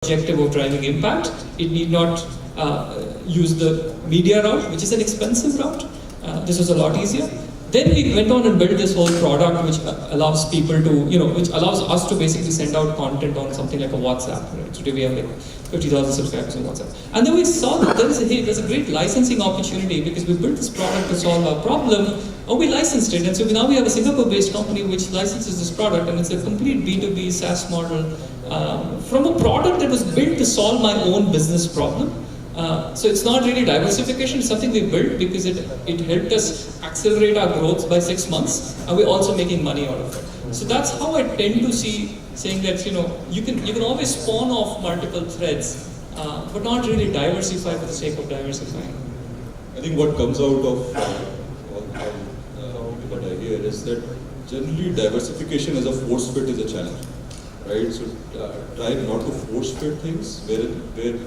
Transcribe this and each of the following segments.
objective of driving impact. It need not use the media route, which is an expensive route. This was a lot easier. Then we went on and built this whole product which allows people to, which allows us to basically send out content on something like a WhatsApp. Right? Today we have like 50,000 subscribers on WhatsApp. And then we saw that there's a great licensing opportunity because we built this product to solve our problem, and we licensed it. And so now we have a Singapore-based company which licenses this product, and it's a complete B2B SaaS model from a product that was built to solve my own business problem. So it's not really diversification, it's something we built because it helped us accelerate our growth by 6 months, and we're also making money out of it. So that's how I tend to see, saying that you can always spawn off multiple threads, but not really diversify for the sake of diversifying. I think what comes out of what I hear is that generally diversification as a force fit is a challenge, right? So try not to force fit things where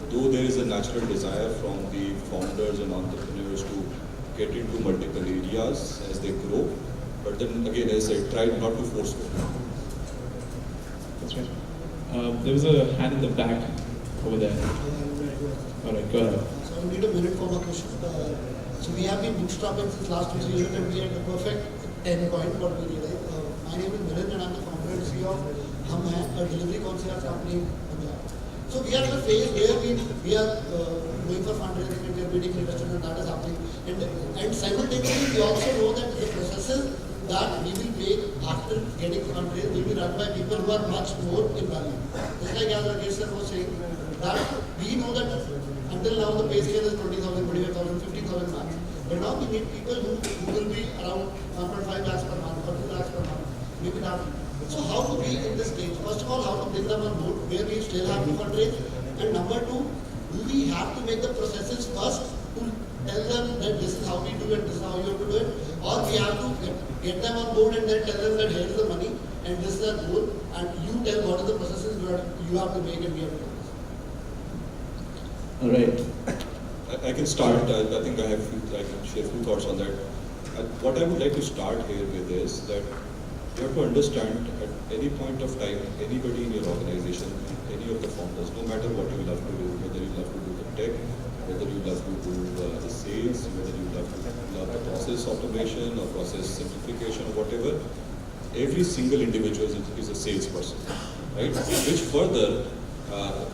though there is a natural desire from the founders and entrepreneurs to get into multiple areas as they grow, but then again, as I said, try not to force fit. That's right. There was a hand in the back over there. All right, go ahead. So I need a minute for my question. So we have been bootstrapping since last 2-3 years, and we had the perfect 10 point what we realized. My name is Milind and I'm the founder and CEO of Hum Hai, a delivery concierge company. So we are in a phase where we are going for fundraising and we are building investors, and that is happening. And simultaneously we also know that the processes that we will make after getting fundraised will be run by people who are much more in value. Just like as Rakesh sir was saying, that we know that until now the pay scale is 20,000, 25,000, 50,000 max. But now we need people who will be around 1.5 lakhs per month or 2 lakhs per month, maybe that. So how to be in this stage? First of all, how to bring them on board where we still have to fundraise? And number two, do we have to make the processes first to tell them that this is how we do it, this is how you have to do it? Or we have to get them on board and then tell them that here is the money and this is the goal, and you tell what are the processes you have to make and we have to do this. All right. I can start. I think I can share a few thoughts on that. What I would like to start here with is that you have to understand at any point of time, anybody in your organization, any of the founders, no matter what you love to do, whether you love to do the tech, whether you love to do the sales, whether you love the process automation or process simplification or whatever, every single individual is a salesperson, right? Which further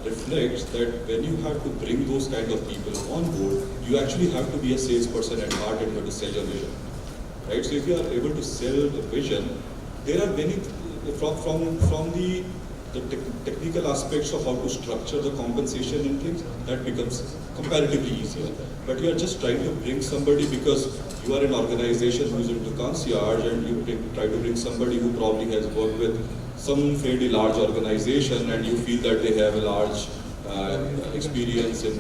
reflects that when you have to bring those kind of people on board, you actually have to be a salesperson at heart and you have to sell your vision, right? So if you are able to sell the vision, there are many, from the technical aspects of how to structure the compensation and things, that becomes comparatively easier. But you are just trying to bring somebody because you are an organization who is into concierge, and you try to bring somebody who probably has worked with some fairly large organization, and you feel that they have a large experience in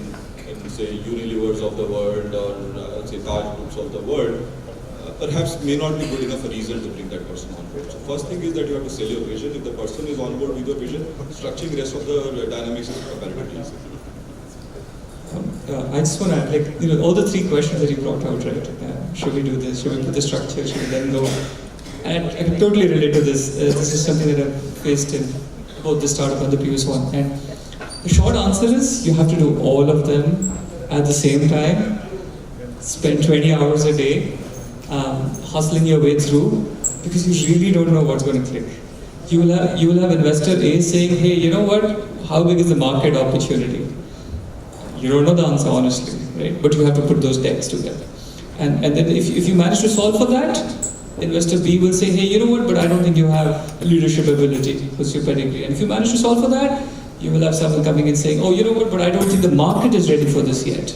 say Unilevers of the world or say Taj Groups of the world. Perhaps may not be good enough a reason to bring that person on board. So first thing is that you have to sell your vision. If the person is on board with your vision, structuring the rest of the dynamics is comparatively easy. I just want to add, all the 3 questions that you brought out, right? Should we do this? Should we put the structure? Should we then go? And I can totally relate to this. This is something that I've faced in both the startup and the previous one. And the short answer is you have to do all of them at the same time. Spend 20 hours a day. Hustling your way through, because you really don't know what's going to click. You will have investor A saying, hey, you know what, how big is the market opportunity? You don't know the answer honestly, right? But you have to put those decks together. And then if you manage to solve for that, investor B will say, hey, you know what, but I don't think you have leadership ability, what's your pedigree? And if you manage to solve for that, you will have someone coming in saying, oh, you know what, but I don't think the market is ready for this yet.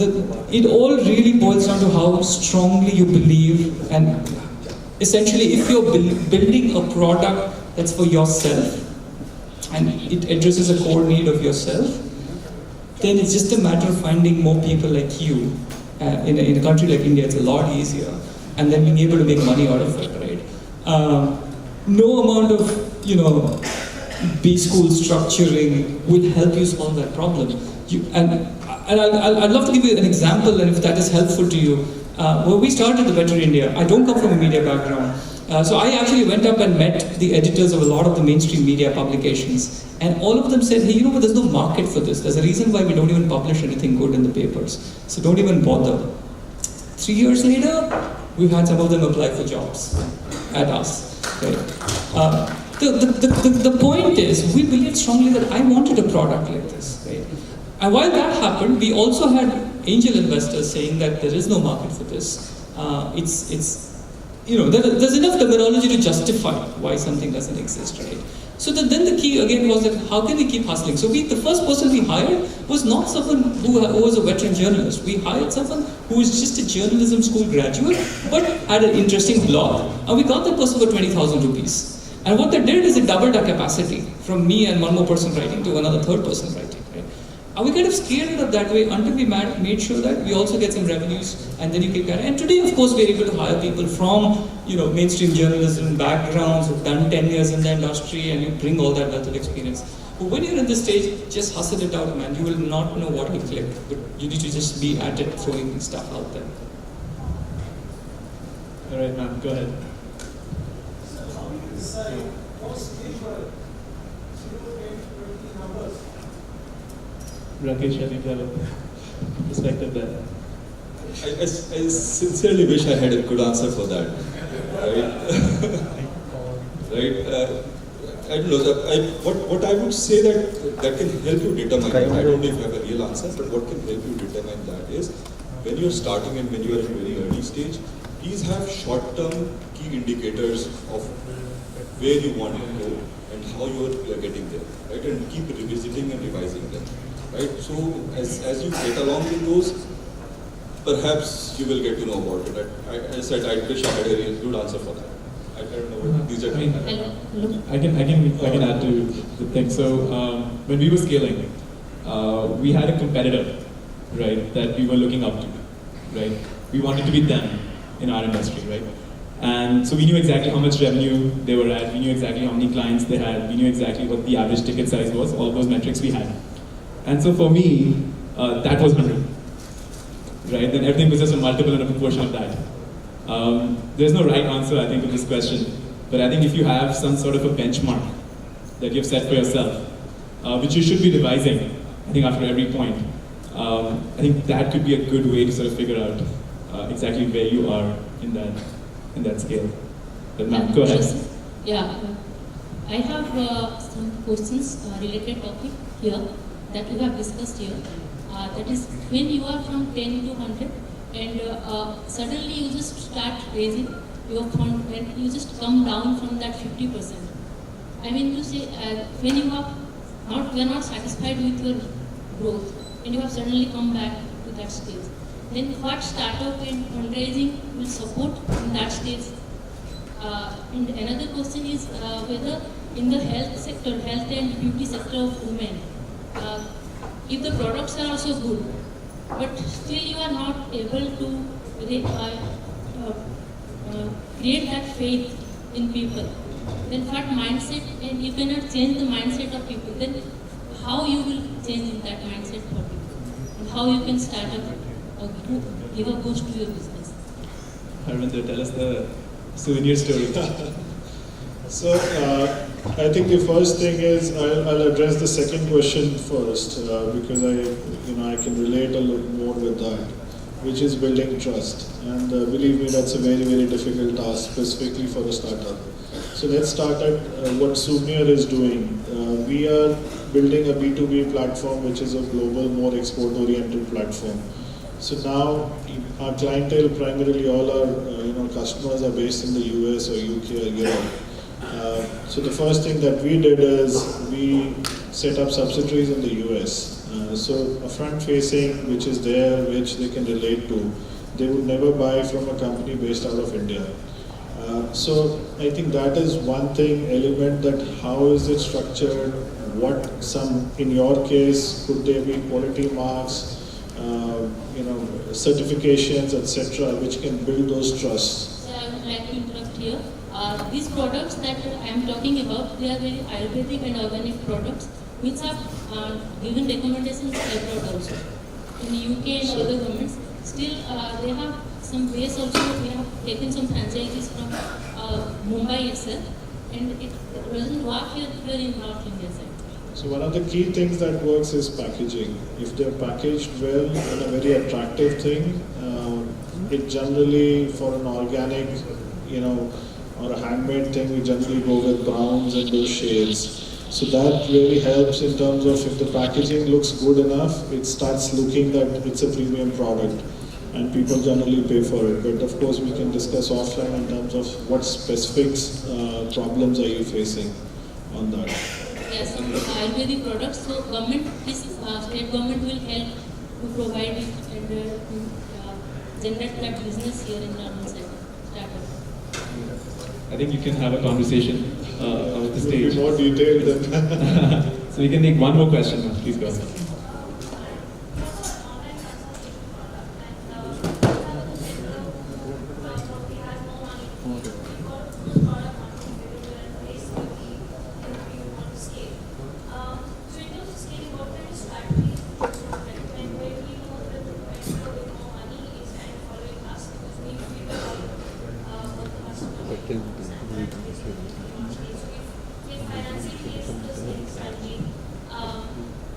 It all really boils down to how strongly you believe, and essentially if you're building a product that's for yourself and it addresses a core need of yourself, then it's just a matter of finding more people like you. In a country like India, it's a lot easier, and then being able to make money out of it, right? No amount of B school structuring will help you solve that problem. I'd love to give you an example, and if that is helpful to you. When we started the Better India, I don't come from a media background, So I actually went up and met the editors of a lot of the mainstream media publications, and all of them said, hey, you know what, there's no market for this. There's a reason why we don't even publish anything good in the papers. So don't even bother. 3 years later, we've had some of them apply for jobs at us. Right? The point is, we believe strongly that I wanted a product like this. Right? And while that happened, we also had angel investors saying that there is no market for this. There's enough terminology to justify why something doesn't exist, right? So then the key again was that how can we keep hustling? So the first person we hired was not someone who was a veteran journalist. We hired someone who was just a journalism school graduate, but had an interesting blog, and we got that person for 20,000 rupees. And what they did is it doubled our capacity from me and one more person writing to another third person writing. Right? And we kind of scaled it up that way until we made sure that we also get some revenues, and then you keep carrying. And today, of course, we're able to hire people from mainstream journalism backgrounds who've done 10 years in the industry, and you bring all that wealth of experience. But when you're in this stage, just hustle it out, man. You will not know what will click, but you need to just be at it, throwing stuff out there. All right, ma'am, go ahead. Rakesh, I think you have a perspective there. I sincerely wish I had a good answer for that. Right? Right? I don't know. What I would say that can help you determine, I don't know if I have a real answer, but what can help you determine that is when you're starting and when you are in a very early stage, please have short-term key indicators of where you want to go and how you are getting there, right? And keep revisiting and revising them, right? So as you get along with those, perhaps you will get to know about it. I said I wish I had a real good answer for that. I don't know what these are. I can add to the thing. So when we were scaling, we had a competitor, right, that we were looking up to, right? We wanted to be them in our industry, right? And so we knew exactly how much revenue they were at, we knew exactly how many clients they had, we knew exactly what the average ticket size was, all of those metrics we had. And so for me, that was 100, right? Then everything was just a multiple and a proportion of that. There's no right answer, I think, to this question, but I think if you have some sort of a benchmark that you've set for yourself, which you should be revising, I think after every point, I think that could be a good way to sort of figure out exactly where you are in that scale. But ma'am, go ahead. Yeah, I have some questions related topic here that we have discussed here. That is, when you are from 10 to 100 and suddenly you just start raising your fund and you just come down from that 50%. I mean to say, when you are not satisfied with your growth and you have suddenly come back to that stage, then what startup and fundraising will support in that stage? And another question is whether in the health sector, health and beauty sector of women, if the products are also good, but still you are not able to create that faith in people, then what mindset, and you cannot change the mindset of people, then how you will change in that mindset for people? And how you can start give a boost to your business? Harvinder, tell us the souvenir story. So, I think the first thing is I'll address the second question first because I can relate a lot more with that, which is building trust. And believe me, that's a very, very difficult task, specifically for a startup. So let's start at what Souvenir is doing. We are building a B2B platform, which is a global, more export-oriented platform. So now our clientele, primarily all our customers are based in the US or UK or Europe. So the first thing that we did is we set up subsidiaries in the US. So a front-facing, which is there, which they can relate to. They would never buy from a company based out of India. So I think that is one thing, element, that how is it structured, in your case, could there be quality marks, certifications, etc., which can build those trusts. So I would like to interrupt here. These products that I am talking about, they are very Ayurvedic and organic products, which have given recommendations abroad also. In the UK and other governments, still they have some ways also. We have taken some franchises from Mumbai itself, and it doesn't work here in North India side. So one of the key things that works is packaging. If they're packaged well in a very attractive thing, it generally, for an organic, or a handmade thing, we generally go with browns and those shades. So that really helps in terms of if the packaging looks good enough, it starts looking that it's a premium product and people generally pay for it. But of course we can discuss offline in terms of what specific problems are you facing on that. Yes, some Ayurvedic products. So government, state government will help to provide it and generate that business here in London startup. I think you can have a conversation with the It will stage. be more detailed than that. So we can take one more question now. Please go ahead.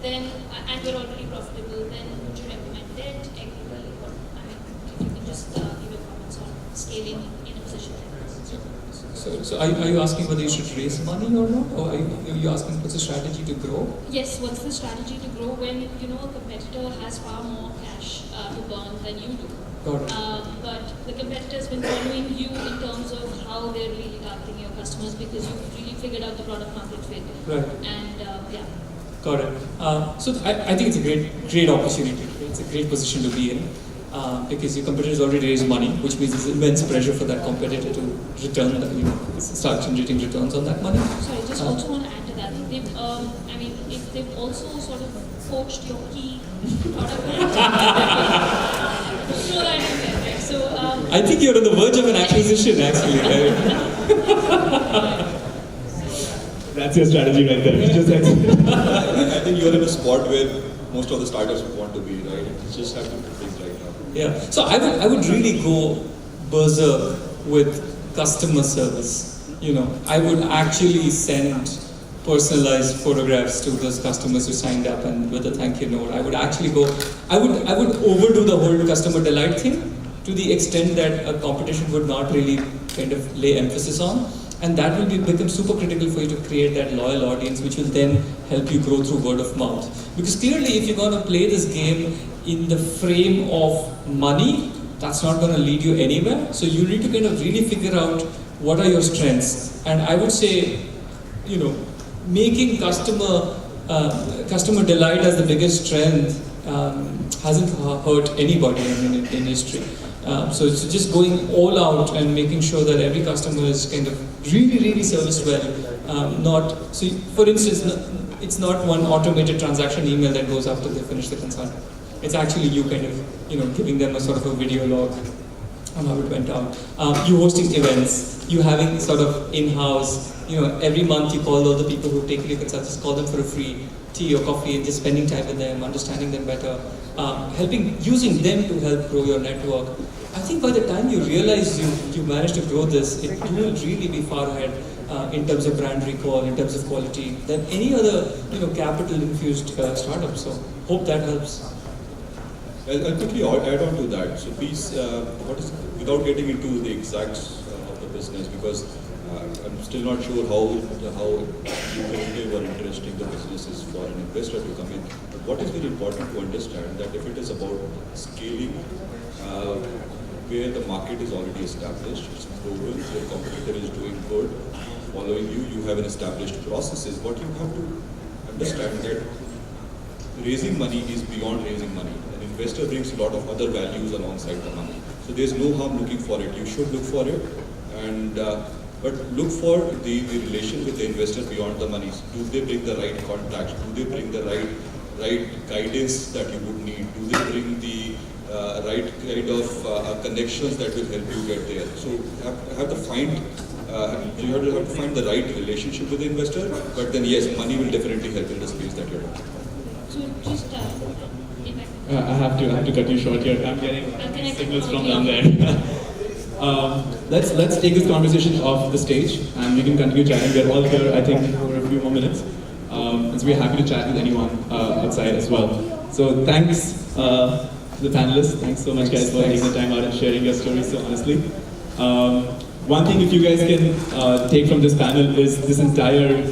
Then, and we're already profitable, then would you recommend debt, equity, or, I mean, if you can just give your comments on scaling in a position like this. So are you asking whether you should raise money or not? Or are you asking what's the strategy to grow? Yes, what's the strategy to grow when, a competitor has far more cash to burn than you do? Got it. But the competitor's been following you in terms of how they're really targeting your customers because you've really figured out the product market fit. Right. And, yeah. Got it. So I think it's a great opportunity. It's a great position to be in because your competitor's already raised money, which means there's immense pressure for that competitor to return, start generating returns on that money. Sorry, just also want to add to that. They've, if they've also sort of poached your key product throw that in there, right? So, I think you're on the verge of an acquisition, actually. Right? That's your strategy right there. Just I think you're in a spot where most of the startups would want to be, right? You just have to think right now. Yeah. So I would really go berserk with customer service. I would actually send personalized photographs to those customers who signed up and with a thank you note. I would overdo the whole customer delight thing to the extent that a competition would not really kind of lay emphasis on. And that will become super critical for you to create that loyal audience, which will then help you grow through word of mouth. Because clearly, if you're going to play this game in the frame of money, that's not going to lead you anywhere. So you need to kind of really figure out what are your strengths. And I would say, making customer delight as the biggest strength hasn't hurt anybody in history. So it's just going all out and making sure that every customer is kind of really serviced well. So for instance, it's not one automated transaction email that goes after they finish the consult. It's actually you kind of, giving them a sort of a video log on how it went out. You hosting events, you having sort of in-house, every month you call all the people who take your consult, just call them for a free tea or coffee and just spending time with them, understanding them better, using them to help grow your network. I think by the time you realize you managed to grow this, you will really be far ahead in terms of brand recall, in terms of quality, than any other capital-infused startup. So hope that helps. I'll quickly add on to that. So please, without getting into the exacts of the business, because I'm still not sure how lucrative or interesting the business is for an investor to come in. But what is very important to understand that if it is about scaling, where the market is already established, it's proven, your competitor is doing good, following you have an established processes. What you have to understand that raising money is beyond raising money. An investor brings a lot of other values alongside the money. So there's no harm looking for it. You should look for it, and but look for the relation with the investor beyond the money. Do they bring the right contacts? Do they bring the right guidance that you would need? Do they bring the right kind of connections that will help you get there? So you have to find the right relationship with the investor. But then yes, money will definitely help in the space that you're in. So just, I have to cut you short here. I'm getting signals from down there. let's take this conversation off the stage and we can continue chatting. We're all here, I think, for a few more minutes. And so we're happy to chat with anyone outside as well. So thanks to the panelists. Thanks so much, guys, for taking the time out and sharing your stories so honestly. One thing, if you guys can take from this panel, is this entire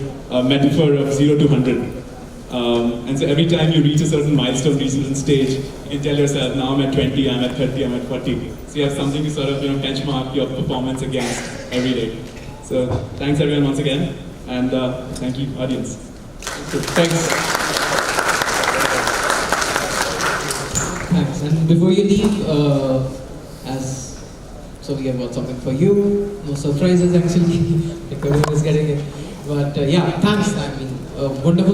metaphor of 0 to 100. And so every time you reach a certain milestone, reach a certain stage, you can tell yourself, now I'm at 20, I'm at 30, I'm at 40. So you have something to sort of benchmark your performance against every day. So thanks everyone once again, and thank you, audience. Thanks. Thanks. And before you leave, so we have got something for you. No surprises actually, because everyone is getting it. But yeah, thanks. I mean, wonderful.